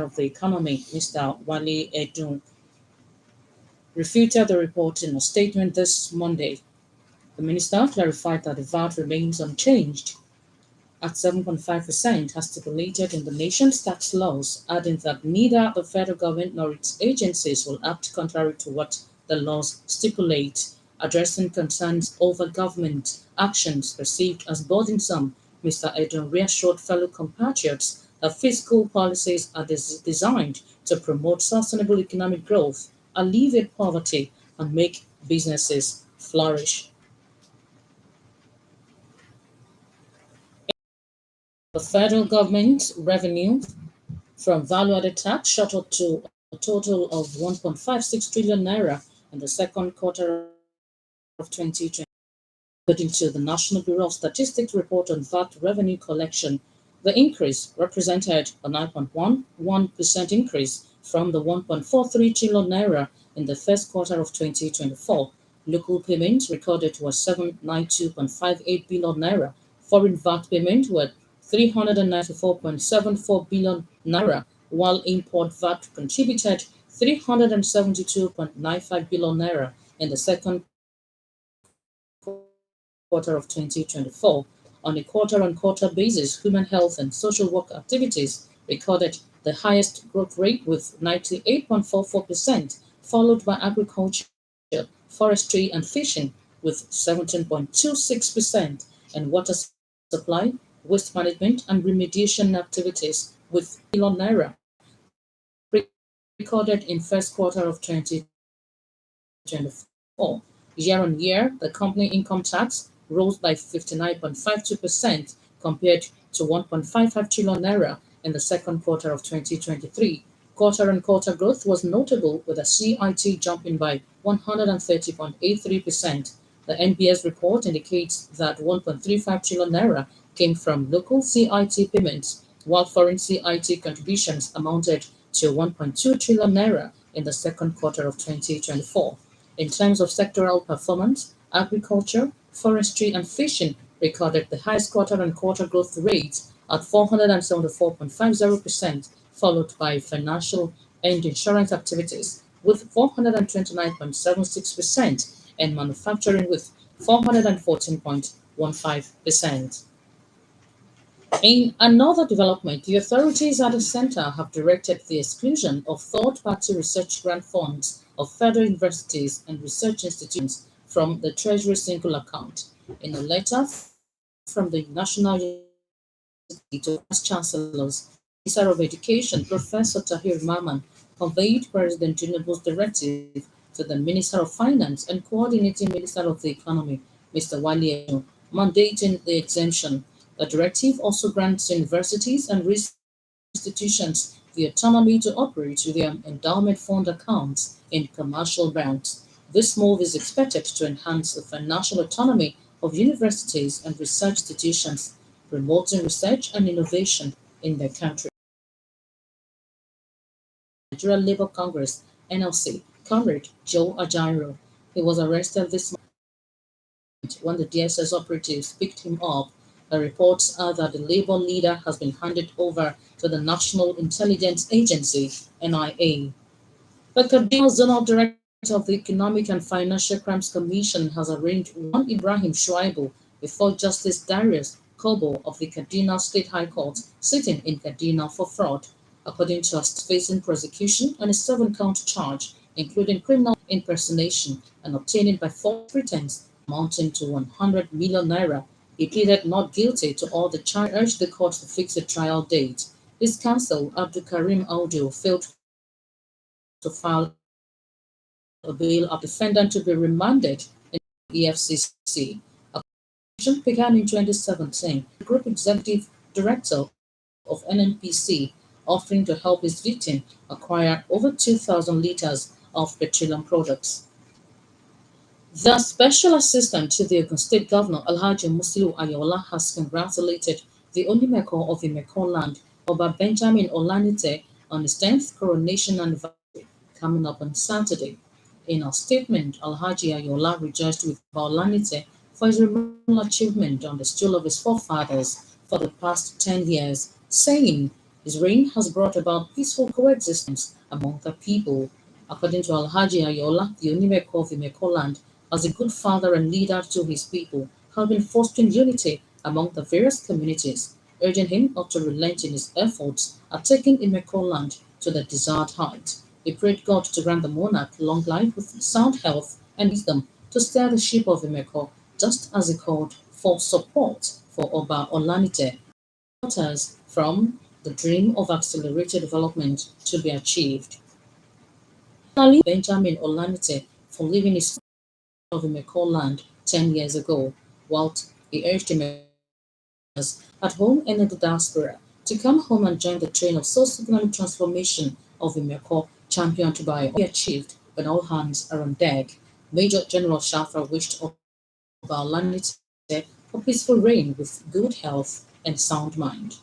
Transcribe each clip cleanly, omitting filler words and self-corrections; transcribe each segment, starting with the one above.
of the Economy, Mr. Wale Edun, refuted the report in a statement this Monday. The minister clarified that the VAT remains unchanged at 7.5% as stipulated in the nation's tax laws, adding that neither the federal government nor its agencies will act contrary to what the laws stipulate. Addressing concerns over government actions perceived as burdensome, Mr. Edun reassured fellow compatriots that fiscal policies are designed to promote sustainable economic growth, alleviate poverty, and make businesses flourish. The federal government revenue from value-added tax shot up to a total of 1.56 trillion naira in the second quarter of 2020. According to the National Bureau of Statistics report on VAT revenue collection, the increase represented a 9.11% increase from the 1.43 trillion naira in the first quarter of 2024. Local payments recorded was 792.58 billion naira. Foreign VAT payments were 394.74 billion naira, while import VAT contributed 372.95 billion naira in the second quarter of 2024. On a quarter-on-quarter basis, human health and social work activities recorded the highest growth rate with 98.44%, followed by agriculture, forestry, and fishing with 17.26%, and water supply, waste management, and remediation activities with billion naira recorded in first quarter of 2024. Year on year, the company income tax rose by 59.52% compared to 1.55 trillion naira in the second quarter of 2023. Quarter-on-quarter growth was notable with a CIT jumping by 130.83%. The NBS report indicates that 1.35 trillion naira came from local CIT payments, while foreign CIT contributions amounted to 1.2 trillion naira in the second quarter of 2024. In terms of sectoral performance, agriculture, forestry, and fishing recorded the highest quarter-on-quarter growth rates at 474.50%, followed by financial and insurance activities with 429.76% and manufacturing with 414.15%. In another development, the authorities at the center have directed the exclusion of third-party research grant funds of federal universities and research institutions from the Treasury single account. In a letter from the National University to Vice Chancellors, Minister of Education, Professor Tahir Maman, conveyed President Tinubu's directive to the Minister of Finance and Coordinating Minister of the Economy, Mr. Wale, mandating the exemption. The directive also grants universities and research institutions the autonomy to operate with their endowment fund accounts in commercial banks. This move is expected to enhance the financial autonomy of universities and research institutions, promoting research and innovation in their country. Nigeria Labour Congress (NLC) Comrade Joe Ajaero. He was arrested this month when the DSS operatives picked him up. The reports are that the Labour leader has been handed over to the National Intelligence Agency (NIA). The Kaduna Zonal Director of the Economic and Financial Crimes Commission has arraigned one Ibrahim Shuaibu before Justice Darius Kobo of the Kaduna State High Court, sitting in Kaduna for fraud. According to us, facing prosecution on a 7-count charge, including criminal impersonation and obtaining by false pretense amounting to 100 million naira. He pleaded not guilty to all the charges and urged the court to fix a trial date. His counsel, Abdul Karim Audio, failed to file a bail of defendant to be remanded in EFCC. A conversation began in 2017. The group executive director of NNPC offering to help his victim acquire over 2,000 liters of petroleum products. The special assistant to the Ogun State Governor, Alhaji Musliu Ayola, has congratulated the Onimeko of Imeko land, Oba Benjamin Olanite, on his 10th coronation anniversary coming up on Saturday. In a statement, Alhaji Ayola rejoiced with Olanite for his remarkable achievement on the stool of his forefathers for the past 10 years, saying His reign has brought about peaceful coexistence among the people. According to Alhaji Ayola, the Onimeko of Imeko land, as a good father and leader to his people, have been fostering unity among the various communities, urging him not to relent in his efforts at taking Imeko land to the desired height. He prayed God to grant the monarch long life with sound health and wisdom to steer the ship of Imeko, just as he called for support for Oba Olanite, daughters from the dream of accelerated development to be achieved. Finally, Benjamin Olanite for leaving his of Imeko land 10 years ago, whilst he urged him at home and in the diaspora to come home and join the train of socio-economic transformation of Imeko championed by be achieved when all hands are on deck. Major General Shafra wished Obalanite a peaceful reign with good health and sound mind.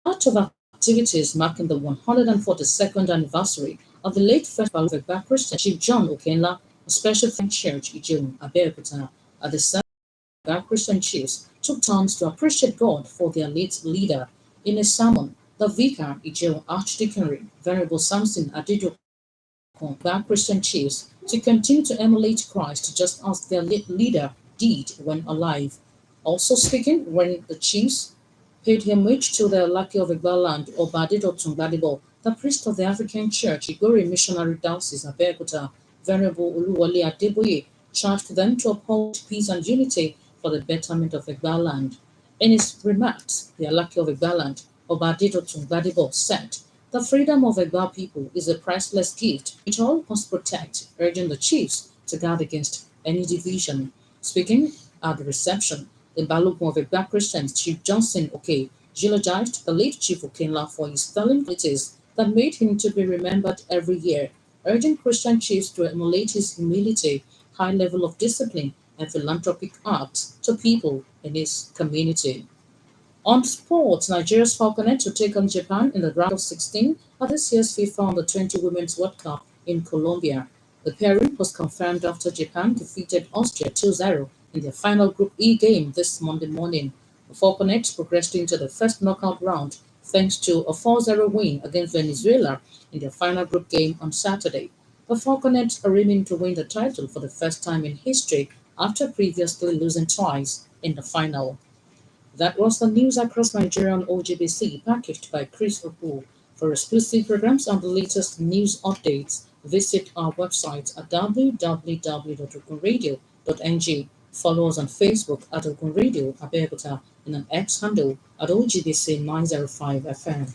Part of activities marking the 142nd anniversary of the late first Baluvegba Christian Chief John Okenla, a special thanks church Ijun Abeokuta at the Christian chiefs took turns to appreciate God for their late leader. In a sermon, the vicar, Ijeo Archdeaconry, Venerable Samson Adedokun, Christian chiefs to continue to emulate Christ just as their late leader did when alive. Also speaking, when the chiefs paid homage to the Laki of Igbaland, Obadido Tungbadibo, the priest of the African Church, Igori Missionary Diocese, Abeokuta, Venerable Uluwale Adeboye, charged them to uphold peace and unity for the betterment of Igbaland. In his remarks, the Alaki of Igbaland, Obadido Tungbadibo, said, the freedom of Igba people is a priceless gift which all must protect, urging the chiefs to guard against any division. Speaking at the reception, the Balogun of Igba Christians, Chief Johnson Oke, eulogized the late Chief Okenla for his sterling qualities that made him to be remembered every year, urging Christian chiefs to emulate his humility, high level of discipline, and philanthropic acts to people in his community. On sports, Nigeria's Falconet will take on Japan in the round of 16 at this year's FIFA Under-20 Women's World Cup in Colombia. The pairing was confirmed after Japan defeated Austria 2-0 in their final Group E game this Monday morning. The Falconets progressed into the first knockout round thanks to a 4-0 win against Venezuela in their final group game on Saturday. The Falconets are aiming to win the title for the first time in history after previously losing twice in the final. That was the news across Nigeria on OGBC, packaged by Chris Opu. For exclusive programs and the latest news updates, visit our website at www.ogunradio.ng. Follow us on Facebook at Ogun Radio Abeokuta and on X handle at OGBC 905 FM.